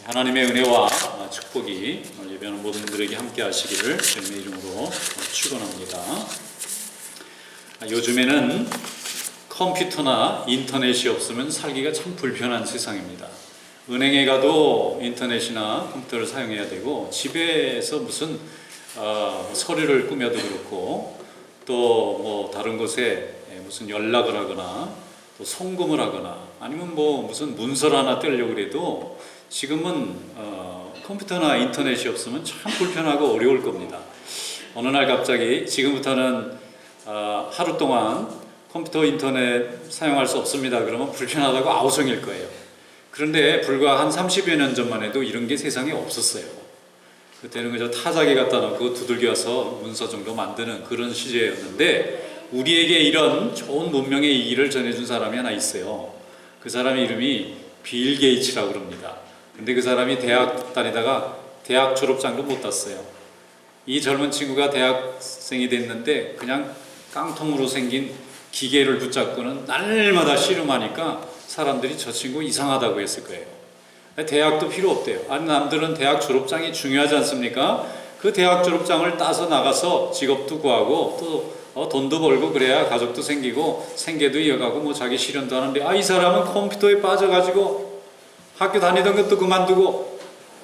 하나님의 은혜와 축복이 오늘 예배하는 모든 분들에게 함께 하시기를 주님의 이름으로 축원합니다. 요즘에는 컴퓨터나 인터넷이 없으면 살기가 참 불편한 세상입니다. 은행에 가도 인터넷이나 컴퓨터를 사용해야 되고, 집에서 무슨 서류를 꾸며도 그렇고, 또 뭐 다른 곳에 무슨 연락을 하거나 또 송금을 하거나 아니면 뭐 무슨 문서를 하나 떼려고 그래도 지금은 컴퓨터나 인터넷이 없으면 참 불편하고 어려울 겁니다. 어느 날 갑자기 지금부터는 하루 동안 컴퓨터 인터넷 사용할 수 없습니다 그러면 불편하다고 아우성일 거예요. 그런데 불과 한 30여 년 전만 해도 이런 게 세상에 없었어요. 그때는 그저 타자기 갖다 놓고 두들겨서 문서 정도 만드는 그런 시대였는데, 우리에게 이런 좋은 문명의 이기를 전해준 사람이 하나 있어요. 그 사람의 이름이 빌 게이츠라고 그럽니다. 근데 그 사람이 대학 다니다가 대학 졸업장도 못 땄어요. 이 젊은 친구가 대학생이 됐는데 그냥 깡통으로 생긴 기계를 붙잡고는 날마다 씨름하니까 사람들이 저 친구 이상하다고 했을 거예요. 대학도 필요 없대요. 아니, 남들은 대학 졸업장이 중요하지 않습니까? 그 대학 졸업장을 따서 나가서 직업도 구하고 또 돈도 벌고 그래야 가족도 생기고 생계도 이어가고 뭐 자기 실현도 하는데, 이 사람은 컴퓨터에 빠져가지고 학교 다니던 것도 그만두고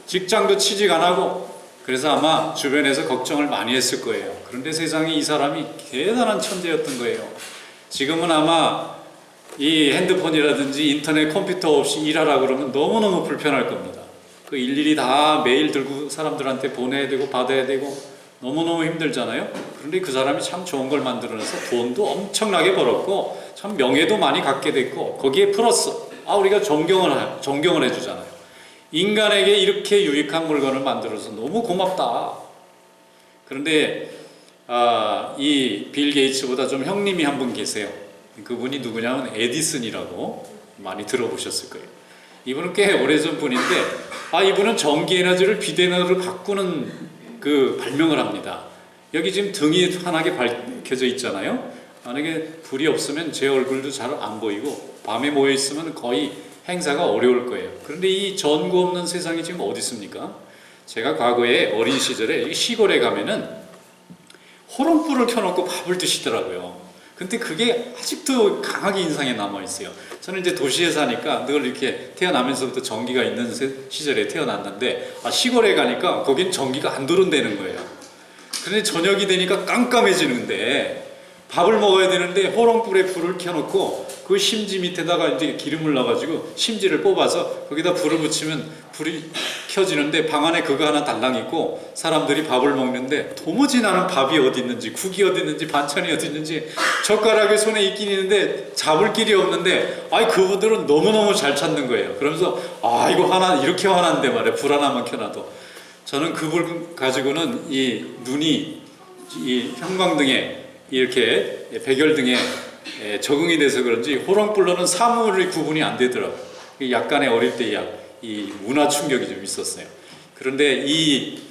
직장도 취직 안 하고, 그래서 아마 주변에서 걱정을 많이 했을 거예요. 그런데 세상에 이 사람이 대단한 천재였던 거예요. 지금은 아마 이 핸드폰이라든지 인터넷 컴퓨터 없이 일하라 그러면 너무너무 불편할 겁니다. 그 일일이 다 메일 들고 사람들한테 보내야 되고 받아야 되고 너무너무 힘들잖아요. 그런데 그 사람이 참 좋은 걸 만들어내서 돈도 엄청나게 벌었고 참 명예도 많이 갖게 됐고, 거기에 플러스 우리가 존경을 해주잖아요. 인간에게 이렇게 유익한 물건을 만들어서 너무 고맙다. 그런데 이 빌 게이츠보다 좀 형님이 한 분 계세요. 그분이 누구냐면 에디슨이라고 많이 들어보셨을 거예요. 이분은 꽤 오래전 분인데 이분은 전기에너지를 비대에너지로 바꾸는 그 발명을 합니다. 여기 지금 등이 환하게 밝혀져 있잖아요. 만약에 불이 없으면 제 얼굴도 잘 안 보이고 밤에 모여 있으면 거의 행사가 어려울 거예요. 그런데 이 전구 없는 세상이 지금 어디 있습니까? 제가 과거에 어린 시절에 시골에 가면은 호롱불을 켜놓고 밥을 드시더라고요. 근데 그게 아직도 강하게 인상에 남아있어요. 저는 이제 도시에 사니까 늘 이렇게 태어나면서부터 전기가 있는 시절에 태어났는데 시골에 가니까 거긴 전기가 안 들어온다는 거예요. 그런데 저녁이 되니까 깜깜해지는데 밥을 먹어야 되는데 호롱불에 불을 켜놓고 그 심지 밑에다가 이제 기름을 넣어가지고 심지를 뽑아서 거기다 불을 붙이면 불이 켜지는데 방 안에 그거 하나 달랑 있고 사람들이 밥을 먹는데 도무지 나는 밥이 어디 있는지 국이 어디 있는지 반찬이 어디 있는지 젓가락이 손에 있긴 있는데 잡을 길이 없는데 그분들은 너무너무 잘 찾는 거예요. 그러면서 이거 하나 이렇게 화난데 말이야, 불 하나만 켜놔도. 저는 그 불 가지고는 이 눈이 이 형광등에 이렇게 백열등에 적응이 돼서 그런지 호롱불로는 사물이 구분이 안 되더라고요. 약간의 어릴 때 이 문화 충격이 좀 있었어요. 그런데 이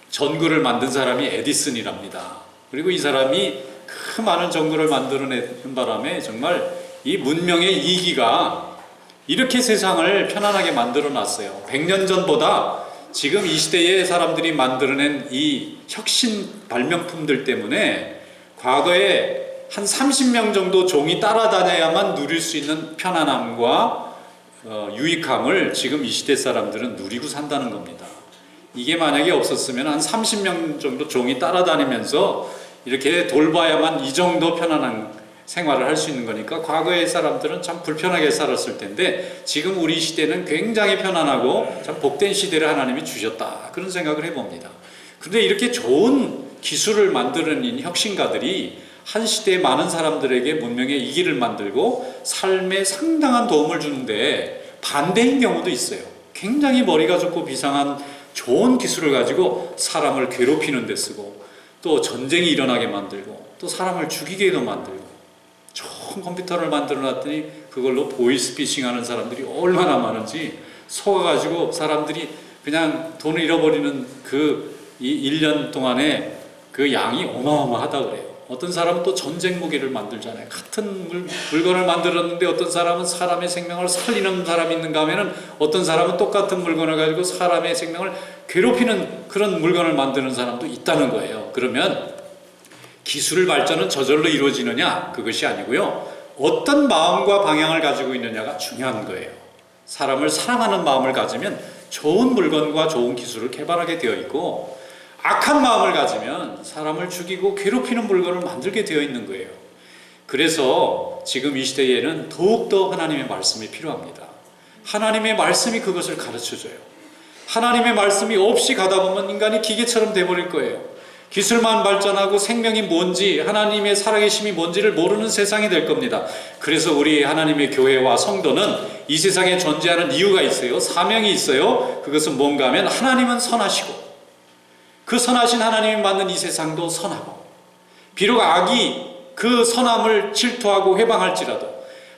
전구를 만든 사람이 에디슨이랍니다. 그리고 이 사람이 그 많은 전구를 만들어낸 바람에 정말 이 문명의 이기가 이렇게 세상을 편안하게 만들어 놨어요. 100년 전보다 지금 이 시대에 사람들이 만들어낸 이 혁신 발명품들 때문에 과거에 한 30명 정도 종이 따라다녀야만 누릴 수 있는 편안함과 유익함을 지금 이 시대 사람들은 누리고 산다는 겁니다. 이게 만약에 없었으면 한 30명 정도 종이 따라다니면서 이렇게 돌봐야만 이 정도 편안한 생활을 할 수 있는 거니까 과거의 사람들은 참 불편하게 살았을 텐데, 지금 우리 시대는 굉장히 편안하고 참 복된 시대를 하나님이 주셨다, 그런 생각을 해봅니다. 그런데 이렇게 좋은 기술을 만들어낸 혁신가들이 한 시대에 많은 사람들에게 문명의 이기를 만들고 삶에 상당한 도움을 주는데 반대인 경우도 있어요. 굉장히 머리가 좋고 비상한 좋은 기술을 가지고 사람을 괴롭히는 데 쓰고, 또 전쟁이 일어나게 만들고, 또 사람을 죽이게도 만들고, 좋은 컴퓨터를 만들어 놨더니 그걸로 보이스피싱 하는 사람들이 얼마나 많은지 속아가지고 사람들이 그냥 돈을 잃어버리는 이 1년 동안에 그 양이 어마어마하다 그래요. 어떤 사람은 또 전쟁 무기를 만들잖아요. 같은 물건을 만들었는데 어떤 사람은 사람의 생명을 살리는 사람이 있는가 하면은 어떤 사람은 똑같은 물건을 가지고 사람의 생명을 괴롭히는 그런 물건을 만드는 사람도 있다는 거예요. 그러면 기술 발전은 저절로 이루어지느냐? 그것이 아니고요. 어떤 마음과 방향을 가지고 있느냐가 중요한 거예요. 사람을 사랑하는 마음을 가지면 좋은 물건과 좋은 기술을 개발하게 되어 있고, 악한 마음을 가지면 사람을 죽이고 괴롭히는 물건을 만들게 되어 있는 거예요. 그래서 지금 이 시대에는 더욱더 하나님의 말씀이 필요합니다. 하나님의 말씀이 그것을 가르쳐줘요. 하나님의 말씀이 없이 가다 보면 인간이 기계처럼 돼버릴 거예요. 기술만 발전하고 생명이 뭔지, 하나님의 살아계심이 뭔지를 모르는 세상이 될 겁니다. 그래서 우리 하나님의 교회와 성도는 이 세상에 존재하는 이유가 있어요. 사명이 있어요. 그것은 뭔가 하면 하나님은 선하시고 그 선하신 하나님이 만든 이 세상도 선하고, 비록 악이 그 선함을 질투하고 회방할지라도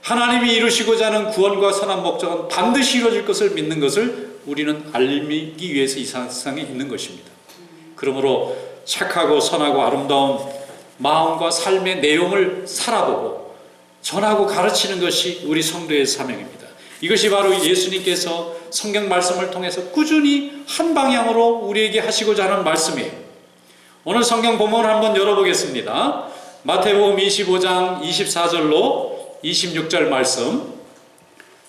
하나님이 이루시고자 하는 구원과 선한 목적은 반드시 이루어질 것을 믿는 것을 우리는 알리기 위해서 이 세상에 있는 것입니다. 그러므로 착하고 선하고 아름다운 마음과 삶의 내용을 살아보고 전하고 가르치는 것이 우리 성도의 사명입니다. 이것이 바로 예수님께서 성경 말씀을 통해서 꾸준히 한 방향으로 우리에게 하시고자 하는 말씀이에요. 오늘 성경 본문을 한번 열어보겠습니다. 마태복음 25장 24절로 26절 말씀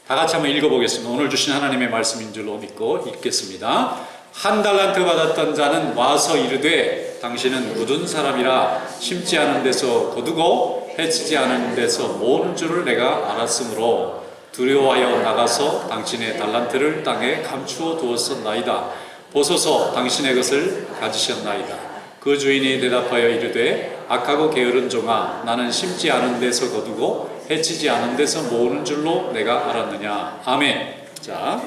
다 같이 한번 읽어보겠습니다. 오늘 주신 하나님의 말씀인 줄로 믿고 읽겠습니다. 한 달란트 받았던 자는 와서 이르되 당신은 굳은 사람이라 심지 않은 데서 거두고 해치지 않은 데서 모은 줄을 내가 알았으므로 두려워하여 나가서 당신의 달란트를 땅에 감추어 두었었나이다. 보소서 당신의 것을 가지셨나이다. 그 주인이 대답하여 이르되 악하고 게으른 종아, 나는 심지 않은 데서 거두고 해치지 않은 데서 모으는 줄로 내가 알았느냐. 아멘. 자,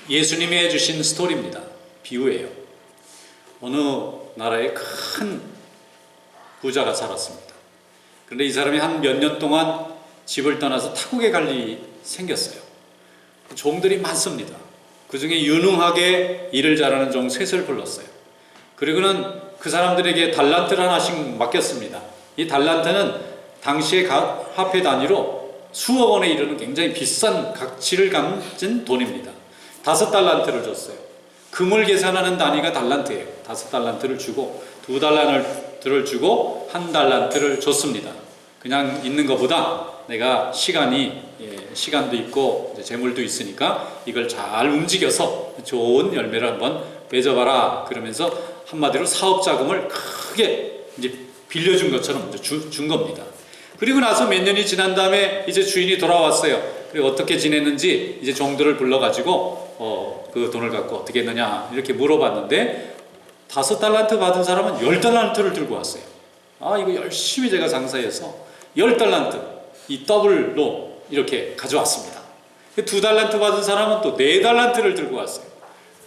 예수님이 해주신 스토리입니다. 비유예요. 어느 나라에 큰 부자가 살았습니다. 그런데 이 사람이 한 몇 년 동안 집을 떠나서 타국에 갈 일이 생겼어요. 종들이 많습니다. 그 중에 유능하게 일을 잘하는 종 셋을 불렀어요. 그리고는 그 사람들에게 달란트를 하나씩 맡겼습니다. 이 달란트는 당시의 화폐 단위로 수억 원에 이르는 굉장히 비싼 가치를 가진 돈입니다. 5달란트를 줬어요. 금을 계산하는 단위가 달란트예요. 5달란트를 주고 2달란트를 주고 1달란트를 줬습니다. 그냥 있는 것보다 내가 시간도 있고 재물도 있으니까 이걸 잘 움직여서 좋은 열매를 한번 맺어봐라. 그러면서 한마디로 사업 자금을 크게 이제 빌려준 것처럼 준 겁니다. 그리고 나서 몇 년이 지난 다음에 이제 주인이 돌아왔어요. 그리고 어떻게 지냈는지 이제 종들을 불러가지고 그 돈을 갖고 어떻게 했느냐 이렇게 물어봤는데 5달란트 받은 사람은 10달란트를 들고 왔어요. 아, 이거 열심히 제가 장사해서 10달란트 이 더블로 이렇게 가져왔습니다. 2달란트 받은 사람은 또 4달란트를 들고 왔어요.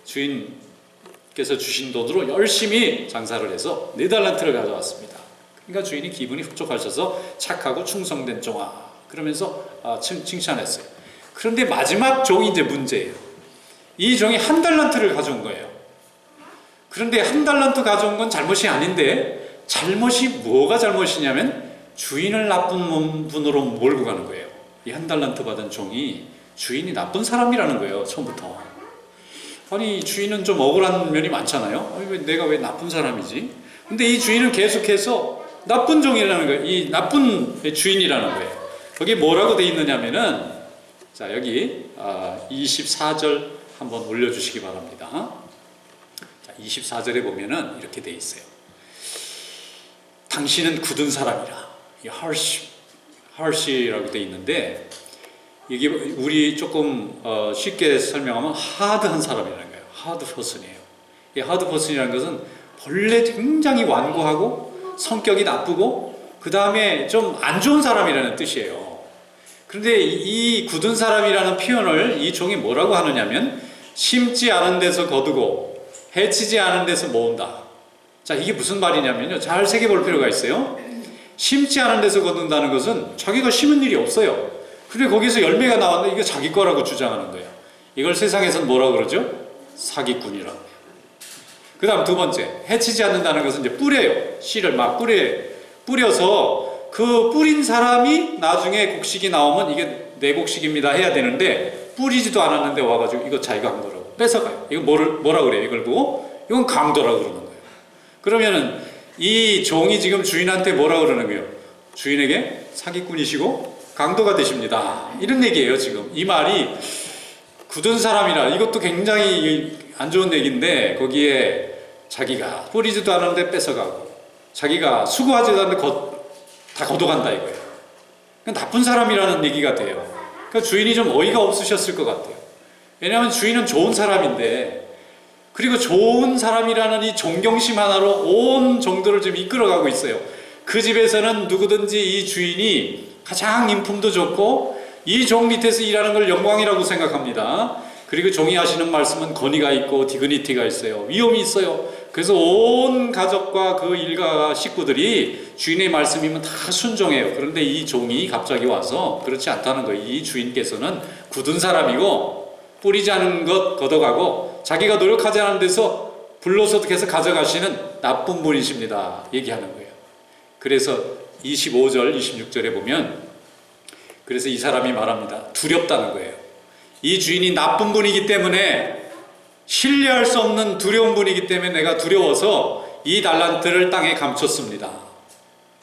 주인께서 주신 돈으로 열심히 장사를 해서 4달란트를 가져왔습니다. 그러니까 주인이 기분이 흡족하셔서 착하고 충성된 종아 그러면서 칭찬했어요. 그런데 마지막 종이 이제 문제예요. 이 종이 1달란트를 가져온 거예요. 그런데 1달란트 가져온 건 잘못이 아닌데 잘못이 뭐가 잘못이냐면 주인을 나쁜 분으로 몰고 가는 거예요. 이 1달란트 받은 종이 주인이 나쁜 사람이라는 거예요. 처음부터. 아니 주인은 좀 억울한 면이 많잖아요. 아니, 내가 왜 나쁜 사람이지? 근데 이 주인은 계속해서 나쁜 종이라는 거예요. 이 나쁜 주인이라는 거예요. 거기 뭐라고 돼 있느냐면은 자 여기 24절 한번 올려주시기 바랍니다. 자, 24절에 보면은 이렇게 돼 있어요. 당신은 굳은 사람이라. 이 harsh라고 돼 있는데 이게 우리 조금 쉽게 설명하면 하드한 사람이라는 거예요. 하드 퍼슨이에요. 이 하드 퍼슨이라는 것은 본래 굉장히 완고하고 성격이 나쁘고 그 다음에 좀 안 좋은 사람이라는 뜻이에요. 그런데 이 굳은 사람이라는 표현을 이 종이 뭐라고 하느냐면 심지 않은 데서 거두고 해치지 않은 데서 모은다. 자, 이게 무슨 말이냐면요. 잘 새겨볼 필요가 있어요. 심지 않은 데서 거둔다는 것은 자기가 심은 일이 없어요. 근데 거기서 열매가 나왔는데 이게 자기 거라고 주장하는 거예요. 이걸 세상에서는 뭐라고 그러죠? 사기꾼이라고. 그 다음 두 번째, 해치지 않는다는 것은 이제 뿌려요. 씨를 막 뿌려서 그 뿌린 사람이 나중에 곡식이 나오면 이게 내 곡식입니다 해야 되는데 뿌리지도 않았는데 와가지고 이거 자기가 한 거라고 뺏어가요. 이거 뭐라 그래요? 이걸 보고 이건 강도라고 그러는 거예요. 그러면은 이 종이 지금 주인한테 뭐라 그러는 거예요? 주인에게 사기꾼이시고 강도가 되십니다. 이런 얘기예요. 지금 이 말이 굳은 사람이라 이것도 굉장히 안 좋은 얘기인데 거기에 자기가 뿌리지도 않았는데 뺏어가고 자기가 수고하지도 않는데 다 걷어간다 이거예요. 나쁜 사람이라는 얘기가 돼요. 그러니까 주인이 좀 어이가 없으셨을 것 같아요. 왜냐하면 주인은 좋은 사람인데 그리고 좋은 사람이라는 이 존경심 하나로 온 종들을 지금 이끌어가고 있어요. 그 집에서는 누구든지 이 주인이 가장 인품도 좋고 이 종 밑에서 일하는 걸 영광이라고 생각합니다. 그리고 종이 하시는 말씀은 건의가 있고 디그니티가 있어요. 위엄이 있어요. 그래서 온 가족과 그 일가 식구들이 주인의 말씀이면 다 순종해요. 그런데 이 종이 갑자기 와서 그렇지 않다는 거예요. 이 주인께서는 굳은 사람이고 뿌리지 않은 것 걷어가고 자기가 노력하지 않은 데서 불로소득해서 가져가시는 나쁜 분이십니다. 얘기하는 거예요. 그래서 25절, 26절에 보면 그래서 이 사람이 말합니다. 두렵다는 거예요. 이 주인이 나쁜 분이기 때문에 신뢰할 수 없는 두려운 분이기 때문에 내가 두려워서 이 달란트를 땅에 감췄습니다.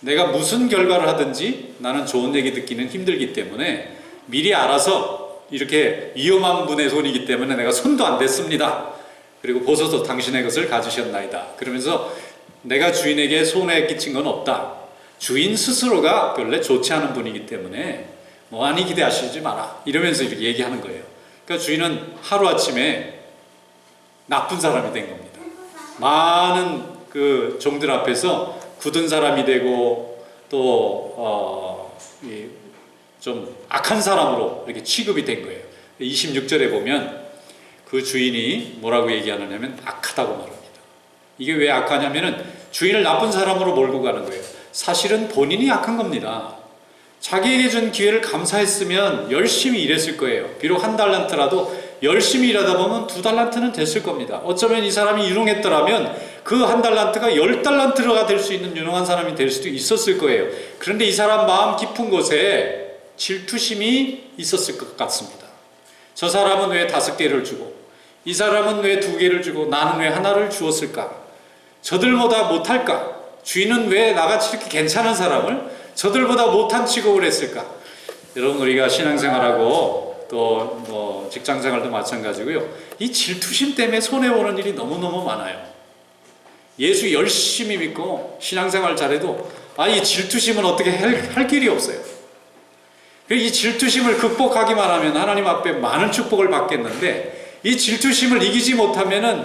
내가 무슨 결과를 하든지 나는 좋은 얘기 듣기는 힘들기 때문에 미리 알아서 이렇게 위험한 분의 손이기 때문에 내가 손도 안 댔습니다. 그리고 보소서 당신의 것을 가지셨나이다. 그러면서 내가 주인에게 손해 끼친 건 없다. 주인 스스로가 별로 좋지 않은 분이기 때문에 많이 기대하시지 마라. 이러면서 이렇게 얘기하는 거예요. 그러니까 주인은 하루아침에 나쁜 사람이 된 겁니다. 많은 그 종들 앞에서 굳은 사람이 되고 또 좀 악한 사람으로 이렇게 취급이 된 거예요. 26절에 보면 그 주인이 뭐라고 얘기하느냐면 악하다고 말합니다. 이게 왜 악하냐면은 주인을 나쁜 사람으로 몰고 가는 거예요. 사실은 본인이 악한 겁니다. 자기에게 준 기회를 감사했으면 열심히 일했을 거예요. 비록 한 달란트라도 열심히 일하다 보면 2달란트는 됐을 겁니다. 어쩌면 이 사람이 유능했더라면 그 한 달란트가 10달란트가 될 수 있는 유능한 사람이 될 수도 있었을 거예요. 그런데 이 사람 마음 깊은 곳에 질투심이 있었을 것 같습니다. 저 사람은 왜 5개를 주고 이 사람은 왜 2개를 주고 나는 왜 하나를 주었을까? 저들보다 못할까? 주인은 왜 나같이 이렇게 괜찮은 사람을 저들보다 못한 취급을 했을까? 여러분 우리가 신앙생활하고 또 뭐 직장생활도 마찬가지고요. 이 질투심 때문에 손해보는 일이 너무너무 많아요. 예수 열심히 믿고 신앙생활 잘해도 이 질투심은 어떻게 할 길이 없어요. 이 질투심을 극복하기만 하면 하나님 앞에 많은 축복을 받겠는데 이 질투심을 이기지 못하면은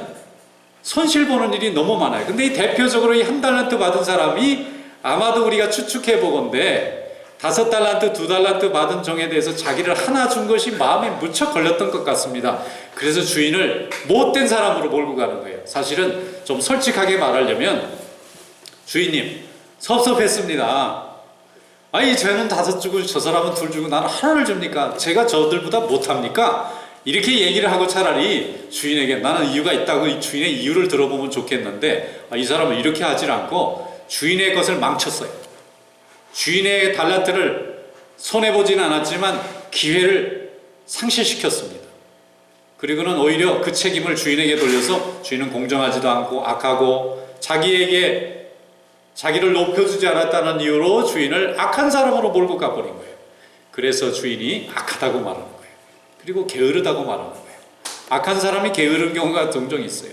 손실 보는 일이 너무 많아요. 근데 이 대표적으로 이 1달란트 받은 사람이 아마도 우리가 추측해 보건대 5달란트, 2달란트 받은 종에 대해서 자기를 하나 준 것이 마음에 무척 걸렸던 것 같습니다. 그래서 주인을 못된 사람으로 몰고 가는 거예요. 사실은 좀 솔직하게 말하려면 주인님 섭섭했습니다. 쟤는 5 주고 저 사람은 2 주고 나는 하나를 줍니까? 제가 저들보다 못합니까? 이렇게 얘기를 하고 차라리 주인에게 나는 이유가 있다고 이 주인의 이유를 들어보면 좋겠는데 이 사람은 이렇게 하질 않고 주인의 것을 망쳤어요. 주인의 달란트를 손해보지는 않았지만 기회를 상실시켰습니다. 그리고는 오히려 그 책임을 주인에게 돌려서 주인은 공정하지도 않고 악하고 자기를 높여주지 않았다는 이유로 주인을 악한 사람으로 몰고 가버린 거예요. 그래서 주인이 악하다고 말하는 거예요. 그리고 게으르다고 말하는 거예요. 악한 사람이 게으른 경우가 종종 있어요.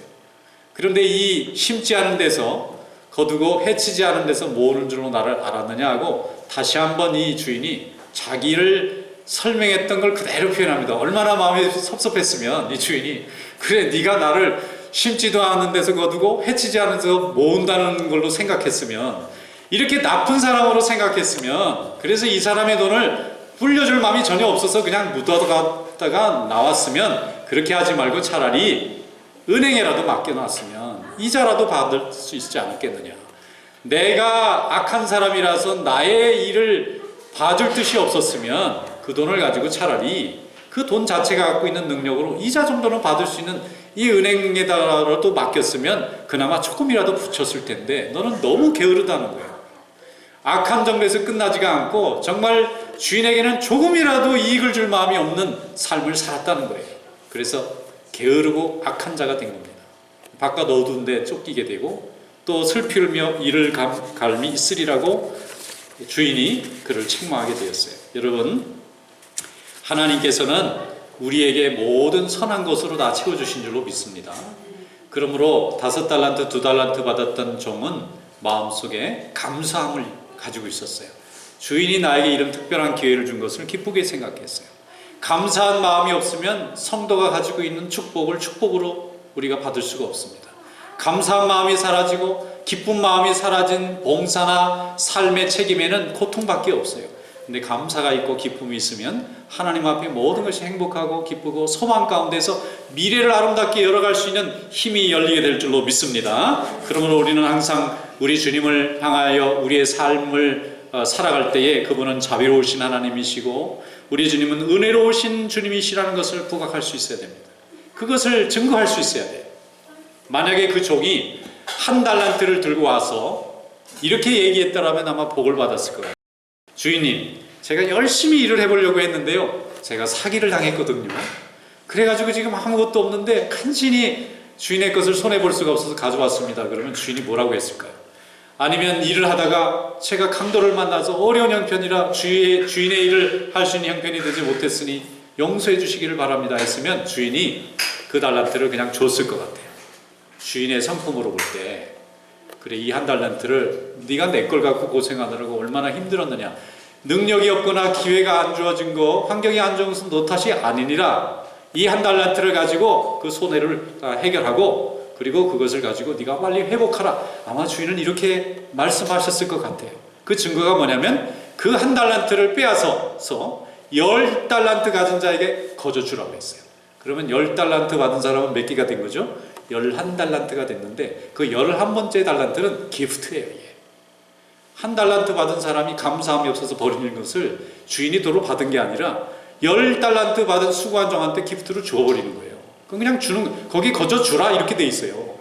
그런데 이 심지 않은 데서 거두고 해치지 않은 데서 모으는 줄로 나를 알았느냐 하고 다시 한번 이 주인이 자기를 설명했던 걸 그대로 표현합니다. 얼마나 마음이 섭섭했으면 이 주인이 그래 네가 나를 심지도 않은 데서 거두고 해치지 않은 데서 모은다는 걸로 생각했으면 이렇게 나쁜 사람으로 생각했으면 그래서 이 사람의 돈을 불려줄 마음이 전혀 없어서 그냥 묻어갔다가 나왔으면 그렇게 하지 말고 차라리 은행에라도 맡겨놨으면 이자라도 받을 수 있지 않았겠느냐. 내가 악한 사람이라서 나의 일을 봐줄 뜻이 없었으면 그 돈을 가지고 차라리 그 돈 자체가 갖고 있는 능력으로 이자 정도는 받을 수 있는 이 은행에다가도 맡겼으면 그나마 조금이라도 붙였을 텐데 너는 너무 게으르다는 거예요. 악한 정도에서 끝나지가 않고 정말 주인에게는 조금이라도 이익을 줄 마음이 없는 삶을 살았다는 거예요. 그래서 게으르고 악한 자가 된 겁니다. 바깥 어두운 데 쫓기게 되고 또 슬피우며 이를 갈미 있으리라고 주인이 그를 책망하게 되었어요. 여러분, 하나님께서는 우리에게 모든 선한 것으로 다 채워주신 줄로 믿습니다. 그러므로 5달란트, 2달란트 받았던 종은 마음속에 감사함을 가지고 있었어요. 주인이 나에게 이런 특별한 기회를 준 것을 기쁘게 생각했어요. 감사한 마음이 없으면 성도가 가지고 있는 축복을 축복으로 우리가 받을 수가 없습니다. 감사한 마음이 사라지고 기쁜 마음이 사라진 봉사나 삶의 책임에는 고통밖에 없어요. 근데 감사가 있고 기쁨이 있으면 하나님 앞에 모든 것이 행복하고 기쁘고 소망 가운데서 미래를 아름답게 열어갈 수 있는 힘이 열리게 될 줄로 믿습니다. 그러므로 우리는 항상 우리 주님을 향하여 우리의 삶을 살아갈 때에 그분은 자비로우신 하나님이시고 우리 주님은 은혜로우신 주님이시라는 것을 부각할 수 있어야 됩니다. 그것을 증거할 수 있어야 돼요. 만약에 그 종이 1달란트를 들고 와서 이렇게 얘기했더라면 아마 복을 받았을 거예요. 주인님, 제가 열심히 일을 해보려고 했는데요, 제가 사기를 당했거든요. 그래가지고 지금 아무것도 없는데 간신히 주인의 것을 손해볼 수가 없어서 가져왔습니다. 그러면 주인이 뭐라고 했을까요? 아니면 일을 하다가 제가 강도를 만나서 어려운 형편이라 주인의 일을 할 수 있는 형편이 되지 못했으니 용서해 주시기를 바랍니다 했으면 주인이 그 달란트를 그냥 줬을 것 같아요. 주인의 성품으로 볼 때, 그래, 이 1달란트를 네가 내 걸 갖고 고생하느라고 얼마나 힘들었느냐, 능력이 없거나 기회가 안 주어진 거, 환경이 안 좋은 것은 너 탓이 아니니라, 이 1달란트를 가지고 그 손해를 해결하고 그리고 그것을 가지고 네가 빨리 회복하라. 아마 주인은 이렇게 말씀하셨을 것 같아요. 그 증거가 뭐냐면 그 1달란트를 빼앗아서 10달란트 가진 자에게 거저 주라고 했어요. 그러면 10달란트 받은 사람은 몇 개가 된 거죠? 11달란트가 됐는데 그 11번째 달란트는 기프트예요. 1달란트 받은 사람이 감사함이 없어서 버리는 것을 주인이 도로 받은 게 아니라 10달란트 받은 수고한 종한테 기프트로 주어버리는 거예요. 그냥 주는, 거기 거저 주라 이렇게 돼 있어요.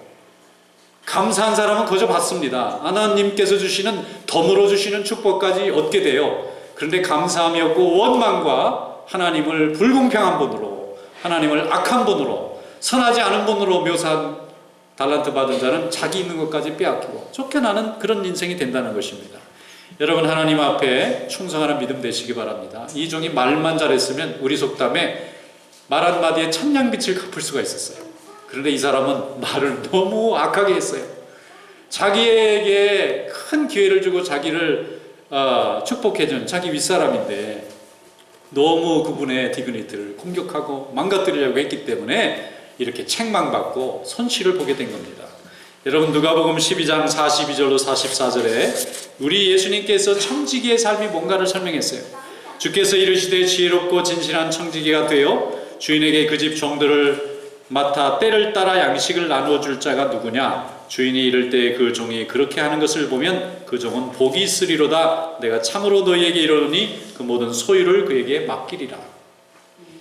감사한 사람은 거저 받습니다. 하나님께서 주시는, 덤으로 주시는 축복까지 얻게 돼요. 그런데 감사함이 없고 원망과 하나님을 불공평한 분으로, 하나님을 악한 분으로, 선하지 않은 분으로 묘사한 달란트 받은 자는 자기 있는 것까지 빼앗기고 쫓겨나는 그런 인생이 된다는 것입니다. 여러분, 하나님 앞에 충성하는 믿음 되시기 바랍니다. 이 종이 말만 잘했으면 우리 속담에 말 한마디에 천냥빛을 갚을 수가 있었어요. 그런데 이 사람은 말을 너무 악하게 했어요. 자기에게 큰 기회를 주고 자기를 축복해준 자기 윗사람인데 너무 그분의 디그니티를 공격하고 망가뜨리려고 했기 때문에 이렇게 책망받고 손실을 보게 된 겁니다. 여러분, 누가복음 12장 42절로 44절에 우리 예수님께서 청지기의 삶이 뭔가를 설명했어요. 주께서 이르시되 지혜롭고 진실한 청지기가 되어 주인에게 그 집 종들을 맡아 때를 따라 양식을 나누어 줄 자가 누구냐? 주인이 이를 때 그 종이 그렇게 하는 것을 보면 그 종은 복이 있으리로다. 내가 참으로 너희에게 이르노니 그 모든 소유를 그에게 맡기리라.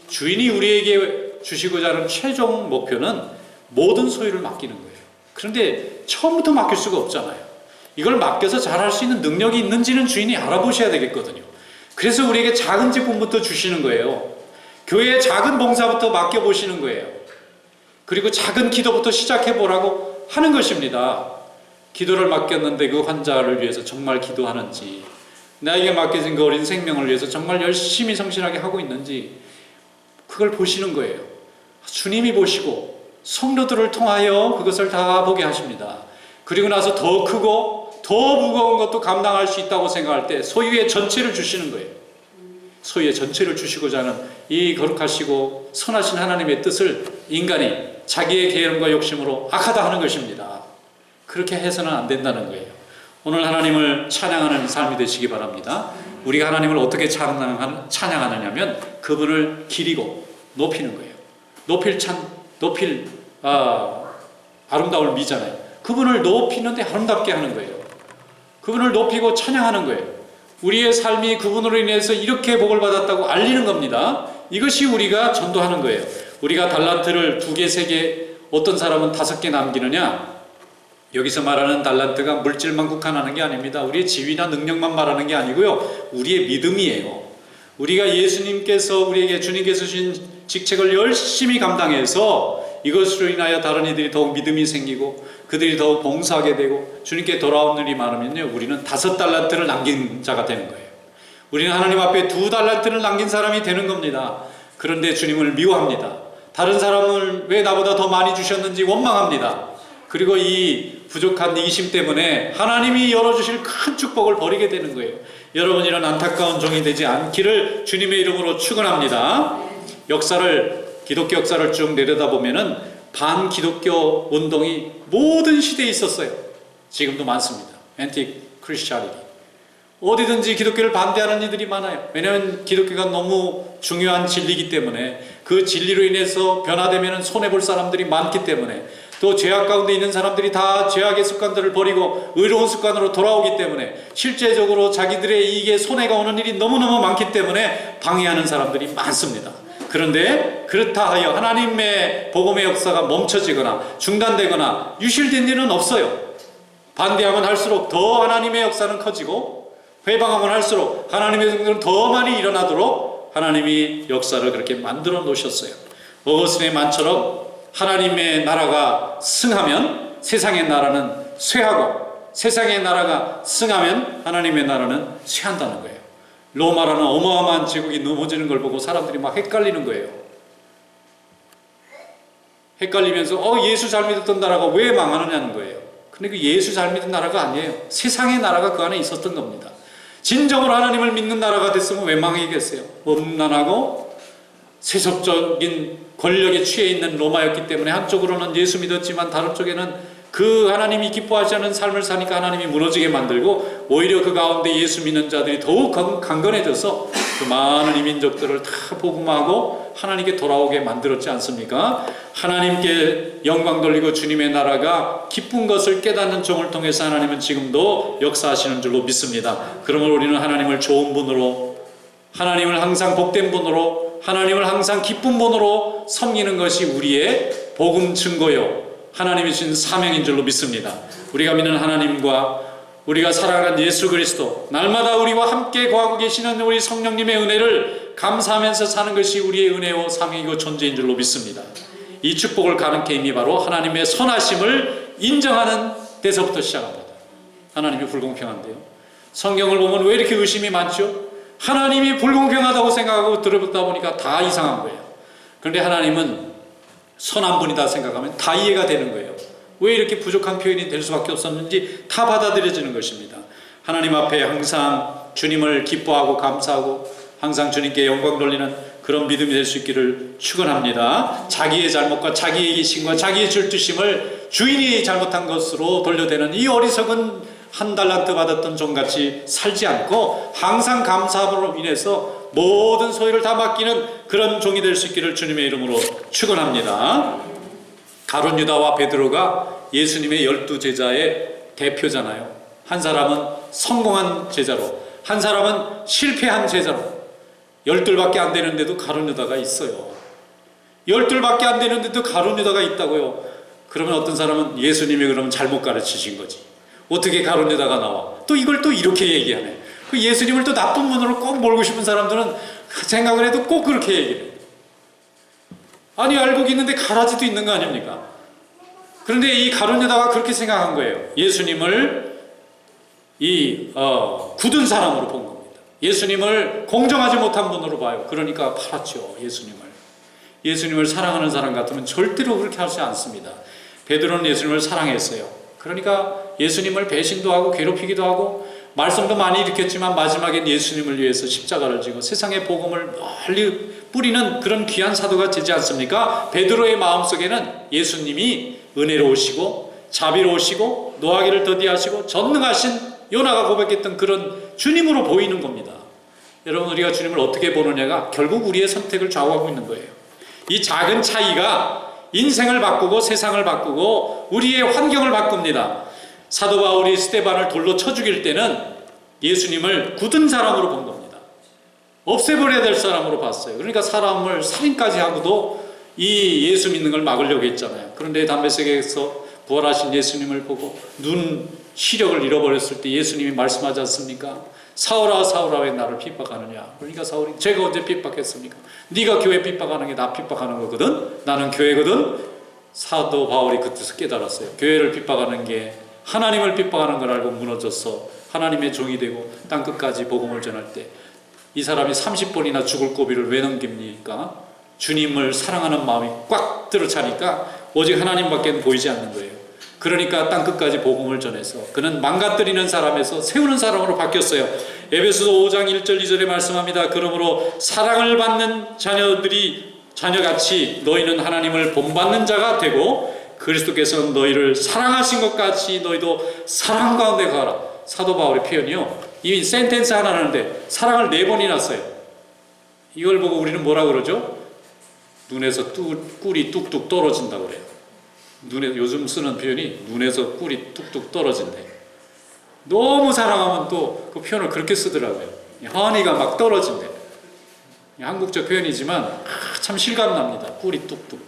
주인이 우리에게 주시고자 하는 최종 목표는 모든 소유를 맡기는 거예요. 그런데 처음부터 맡길 수가 없잖아요. 이걸 맡겨서 잘할 수 있는 능력이 있는지는 주인이 알아보셔야 되겠거든요. 그래서 우리에게 작은 직분부터 주시는 거예요. 교회의 작은 봉사부터 맡겨보시는 거예요. 그리고 작은 기도부터 시작해보라고 하는 것입니다. 기도를 맡겼는데 그 환자를 위해서 정말 기도하는지, 나에게 맡겨진 그 어린 생명을 위해서 정말 열심히 성실하게 하고 있는지, 그걸 보시는 거예요. 주님이 보시고 성도들을 통하여 그것을 다 보게 하십니다. 그리고 나서 더 크고 더 무거운 것도 감당할 수 있다고 생각할 때 소유의 전체를 주시는 거예요. 소유의 전체를 주시고자 하는 이 거룩하시고 선하신 하나님의 뜻을 인간이 자기의 계획과 욕심으로 악하다 하는 것입니다. 그렇게 해서는 안 된다는 거예요. 오늘 하나님을 찬양하는 삶이 되시기 바랍니다. 우리가 하나님을 어떻게 찬양하느냐면 그분을 기리고 높이는 거예요. 높일 아름다움을 미잖아요. 그분을 높이는데 아름답게 하는 거예요. 그분을 높이고 찬양하는 거예요. 우리의 삶이 그분으로 인해서 이렇게 복을 받았다고 알리는 겁니다. 이것이 우리가 전도하는 거예요. 우리가 달란트를 2개, 3개, 어떤 사람은 5개 남기느냐? 여기서 말하는 달란트가 물질만 국한하는 게 아닙니다. 우리의 지위나 능력만 말하는 게 아니고요. 우리의 믿음이에요. 우리가 예수님께서 우리에게 주님께서 주신 직책을 열심히 감당해서 이것으로 인하여 다른 이들이 더욱 믿음이 생기고 그들이 더욱 봉사하게 되고 주님께 돌아오는 일이 많으면요, 우리는 5달란트를 남긴 자가 되는 거예요. 우리는 하나님 앞에 2달란트를 남긴 사람이 되는 겁니다. 그런데 주님을 미워합니다. 다른 사람을 왜 나보다 더 많이 주셨는지 원망합니다. 그리고 이 부족한 이기심 때문에 하나님이 열어주실 큰 축복을 버리게 되는 거예요. 여러분, 이런 안타까운 종이 되지 않기를 주님의 이름으로 축원합니다. 기독교 역사를 쭉 내려다보면은 반기독교 운동이 모든 시대에 있었어요. 지금도 많습니다. 엔티 크리스찬이티. 어디든지 기독교를 반대하는 이들이 많아요. 왜냐하면 기독교가 너무 중요한 진리이기 때문에, 그 진리로 인해서 변화되면 손해볼 사람들이 많기 때문에, 또 죄악 가운데 있는 사람들이 다 죄악의 습관들을 버리고 의로운 습관으로 돌아오기 때문에, 실제적으로 자기들의 이익에 손해가 오는 일이 너무너무 많기 때문에 방해하는 사람들이 많습니다. 그런데 그렇다 하여 하나님의 복음의 역사가 멈춰지거나 중단되거나 유실된 일은 없어요. 반대하면 할수록 더 하나님의 역사는 커지고, 회방하면 할수록 하나님의 성도는 더 많이 일어나도록 하나님이 역사를 그렇게 만들어 놓으셨어요. 어거스틴의 말처럼 하나님의 나라가 승하면 세상의 나라는 쇠하고, 세상의 나라가 승하면 하나님의 나라는 쇠한다는 거예요. 로마라는 어마어마한 제국이 넘어지는 걸 보고 사람들이 막 헷갈리는 거예요. 헷갈리면서 예수 잘 믿었던 나라가 왜 망하느냐는 거예요. 근데 그 예수 잘 믿은 나라가 아니에요. 세상의 나라가 그 안에 있었던 겁니다. 진정으로 하나님을 믿는 나라가 됐으면 왜 망하겠어요? 음란하고 세속적인 권력에 취해 있는 로마였기 때문에 한쪽으로는 예수 믿었지만 다른 쪽에는 그 하나님이 기뻐하지 않는 삶을 사니까 하나님이 무너지게 만들고, 오히려 그 가운데 예수 믿는 자들이 더욱 강건해져서 그 많은 이민족들을 다 복음하고 하나님께 돌아오게 만들었지 않습니까? 하나님께 영광 돌리고 주님의 나라가 기쁜 것을 깨닫는 종을 통해서 하나님은 지금도 역사하시는 줄로 믿습니다. 그러므로 우리는 하나님을 좋은 분으로, 하나님을 항상 복된 분으로, 하나님을 항상 기쁜 분으로 섬기는 것이 우리의 복음 증거요, 하나님이 주신 사명인 줄로 믿습니다. 우리가 믿는 하나님과 우리가 사랑하는 예수 그리스도, 날마다 우리와 함께 거하고 계시는 우리 성령님의 은혜를 감사하면서 사는 것이 우리의 은혜요 사명이고 존재인 줄로 믿습니다. 이 축복을 가능케 힘이 바로 하나님의 선하심을 인정하는 데서부터 시작합니다. 하나님이 불공평한데요, 성경을 보면 왜 이렇게 의심이 많죠? 하나님이 불공평하다고 생각하고 들어보다 보니까 다 이상한 거예요. 그런데 하나님은 선한 분이다 생각하면 다 이해가 되는 거예요. 왜 이렇게 부족한 표현이 될 수밖에 없었는지 다 받아들여지는 것입니다. 하나님 앞에 항상 주님을 기뻐하고 감사하고 항상 주님께 영광 돌리는 그런 믿음이 될 수 있기를 축원합니다. 자기의 잘못과 자기의 이기심과 자기의 질투심을 주인이 잘못한 것으로 돌려대는 이 어리석은 1달란트 받았던 종같이 살지 않고 항상 감사함으로 인해서 모든 소유를 다 맡기는 그런 종이 될 수 있기를 주님의 이름으로 축원합니다. 가룟 유다와 베드로가 예수님의 12제자의 대표잖아요. 한 사람은 성공한 제자로, 한 사람은 실패한 제자로. 12밖에 안 되는데도 가룟 유다가 있어요. 12밖에 안 되는데도 가룟 유다가 있다고요. 그러면 어떤 사람은 예수님이 그러면 잘못 가르치신 거지, 어떻게 가룟 유다가 나와? 또 이걸 또 이렇게 얘기하네. 그 예수님을 또 나쁜 분으로 꼭 몰고 싶은 사람들은 생각을 해도 꼭 그렇게 얘기해. 아니, 알고 있는데 가라지도 있는 거 아닙니까? 그런데 이 가룟 유다가 그렇게 생각한 거예요. 예수님을 굳은 사람으로 본 겁니다. 예수님을 공정하지 못한 분으로 봐요. 그러니까 팔았죠. 예수님을 사랑하는 사람 같으면 절대로 그렇게 하지 않습니다. 베드로는 예수님을 사랑했어요. 그러니까 예수님을 배신도 하고 괴롭히기도 하고 말썽도 많이 일으켰지만 마지막엔 예수님을 위해서 십자가를 지고 세상의 복음을 널리 뿌리는 그런 귀한 사도가 되지 않습니까? 베드로의 마음속에는 예수님이 은혜로우시고 자비로우시고 노하기를 더디하시고 전능하신 요나가 고백했던 그런 주님으로 보이는 겁니다. 여러분, 우리가 주님을 어떻게 보느냐가 결국 우리의 선택을 좌우하고 있는 거예요. 이 작은 차이가 인생을 바꾸고 세상을 바꾸고 우리의 환경을 바꿉니다. 사도 바울이 스데반을 돌로 쳐 죽일 때는 예수님을 굳은 사람으로 본 겁니다. 없애버려야 될 사람으로 봤어요. 그러니까 사람을 살인까지 하고도 이 예수 믿는 걸 막으려고 했잖아요. 그런데 담메색에서 부활하신 예수님을 보고 눈 시력을 잃어버렸을 때 예수님이 말씀하지 않습니까? 사울아 사울아 왜 나를 핍박하느냐. 그러니까 사울이 제가 언제 핍박했습니까? 네가 교회 핍박하는 게 나 핍박하는 거거든. 나는 교회거든. 사도 바울이 그때서 깨달았어요. 교회를 핍박하는 게 하나님을 핍박하는 걸 알고 무너졌어. 하나님의 종이 되고 땅끝까지 복음을 전할 때 이 사람이 30번이나 죽을 고비를 왜 넘깁니까? 주님을 사랑하는 마음이 꽉 들어차니까 오직 하나님밖에 보이지 않는 거예요. 그러니까 땅끝까지 복음을 전해서 그는 망가뜨리는 사람에서 세우는 사람으로 바뀌었어요. 에베소서 5장 1절 2절에 말씀합니다. 그러므로 사랑을 받는 자녀같이 너희는 하나님을 본받는 자가 되고 그리스도께서 너희를 사랑하신 것 같이 너희도 사랑 가운데 가라. 사도 바울의 표현이요. 이 센텐스 하나 하는데 사랑을 4번이나 써요. 이걸 보고 우리는 뭐라 그러죠? 눈에서 꿀이 뚝뚝 떨어진다고 그래요. 요즘 쓰는 표현이 눈에서 꿀이 뚝뚝 떨어진대. 너무 사랑하면 또 그 표현을 그렇게 쓰더라고요. 허니가 막 떨어진대. 한국적 표현이지만 참 실감납니다. 꿀이 뚝뚝.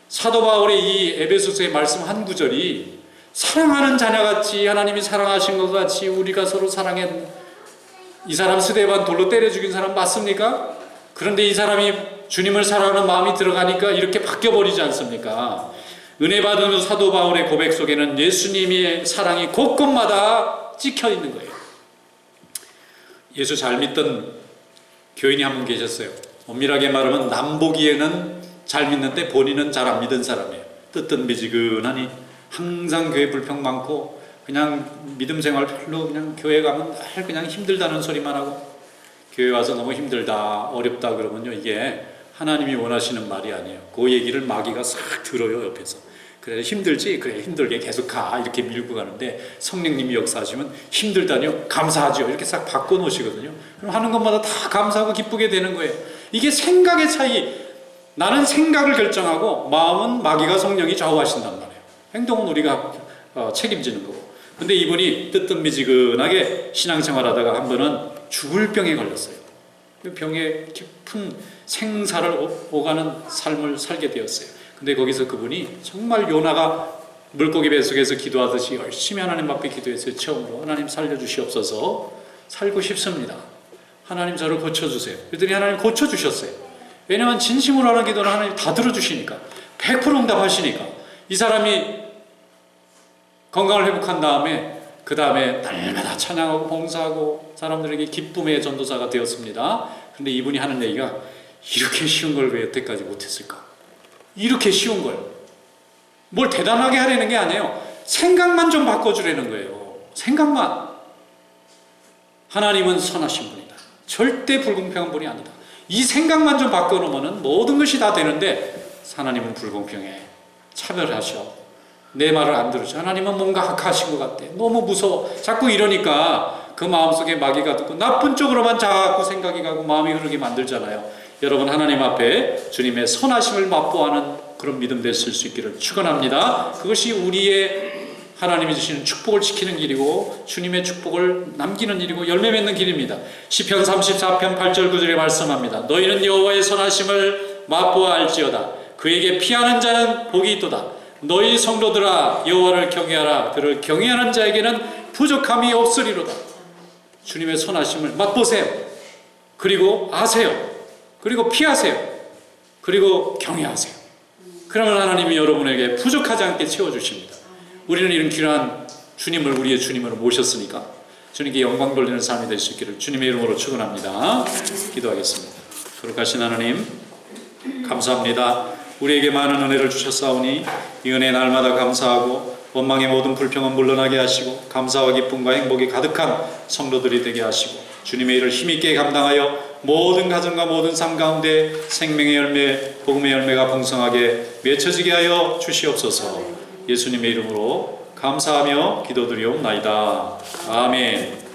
사도 바울의 이 에베소서의 말씀 한 구절이 사랑하는 자녀같이 하나님이 사랑하신 것 같이 우리가 서로 사랑해. 이 사람 스데반 돌로 때려 죽인 사람 맞습니까? 그런데 이 사람이 주님을 사랑하는 마음이 들어가니까 이렇게 바뀌어버리지 않습니까? 은혜 받은 사도 바울의 고백 속에는 예수님의 사랑이 곳곳마다 찍혀 있는 거예요. 예수 잘 믿던 교인이 한 분 계셨어요. 엄밀하게 말하면 남보기에는 잘 믿는데 본인은 잘 안 믿은 사람이에요. 뜨뜻미지근하니 항상 교회 불평 많고 그냥 믿음 생활 별로 그냥 교회 가면 늘 그냥 힘들다는 소리만 하고 교회 와서 너무 힘들다 어렵다 그러면요 이게 하나님이 원하시는 말이 아니에요. 그 얘기를 마귀가 싹 들어요 옆에서. 그래 힘들지? 그래 힘들게 계속 가 이렇게 밀고 가는데 성령님이 역사하시면 힘들다니요? 감사하죠. 이렇게 싹 바꿔놓으시거든요. 그럼 하는 것마다 다 감사하고 기쁘게 되는 거예요. 이게 생각의 차이. 나는 생각을 결정하고 마음은 마귀가 성령이 좌우하신단 말이에요. 행동은 우리가 책임지는 거고. 근데 이분이 뜨뜻미지근하게 신앙생활하다가 한 번은 죽을 병에 걸렸어요. 그 병에 깊은 생사를 오가는 삶을 살게 되었어요. 근데 거기서 그분이 정말 요나가 물고기 뱃속에서 기도하듯이 열심히 하나님 앞에 기도했어요. 처음으로 하나님 살려주시옵소서. 살고 싶습니다. 하나님 저를 고쳐주세요. 그랬더니 하나님 고쳐주셨어요. 왜냐하면 진심으로 하는 기도는 하나님 다 들어주시니까 100% 응답하시니까. 이 사람이 건강을 회복한 다음에 그 다음에 날마다 찬양하고 봉사하고 사람들에게 기쁨의 전도사가 되었습니다. 그런데 이분이 하는 얘기가 이렇게 쉬운 걸 왜 여태까지 못했을까? 이렇게 쉬운 걸. 뭘 대단하게 하려는 게 아니에요. 생각만 좀 바꿔주려는 거예요. 생각만. 하나님은 선하신 분이다. 절대 불공평한 분이 아니다. 이 생각만 좀 바꿔놓으면 모든 것이 다 되는데 하나님은 불공평해. 차별하셔. 내 말을 안 들으셔. 하나님은 뭔가 악하신 것 같아. 너무 무서워. 자꾸 이러니까 그 마음속에 마귀가 듣고 나쁜 쪽으로만 자꾸 생각이 가고 마음이 흐르게 만들잖아요. 여러분 하나님 앞에 주님의 선하심을 맛보아하는 그런 믿음 됐을 수 있기를 축원합니다. 그것이 우리의 하나님이 주시는 축복을 지키는 길이고 주님의 축복을 남기는 일이고 열매 맺는 길입니다. 시편 34편 8절 9절에 말씀합니다. 너희는 여호와의 선하심을 맛보아 알지어다. 그에게 피하는 자는 복이 있도다. 너희 성도들아 여호와를 경외하라. 그를 경외하는 자에게는 부족함이 없으리로다. 주님의 선하심을 맛보세요. 그리고 아세요. 그리고 피하세요. 그리고 경외하세요. 그러면 하나님이 여러분에게 부족하지 않게 채워주십니다. 우리는 이런 귀한 주님을 우리의 주님으로 모셨으니까 주님께 영광 돌리는 삶이 될 수 있기를 주님의 이름으로 축원합니다. 기도하겠습니다. 거룩하신 하나님 감사합니다. 우리에게 많은 은혜를 주셨사오니 이 은혜 날마다 감사하고 원망의 모든 불평은 물러나게 하시고 감사와 기쁨과 행복이 가득한 성도들이 되게 하시고 주님의 일을 힘있게 감당하여 모든 가정과 모든 삶 가운데 생명의 열매, 복음의 열매가 풍성하게 맺혀지게 하여 주시옵소서. 예수님의 이름으로 감사하며 기도드리옵나이다. 아멘.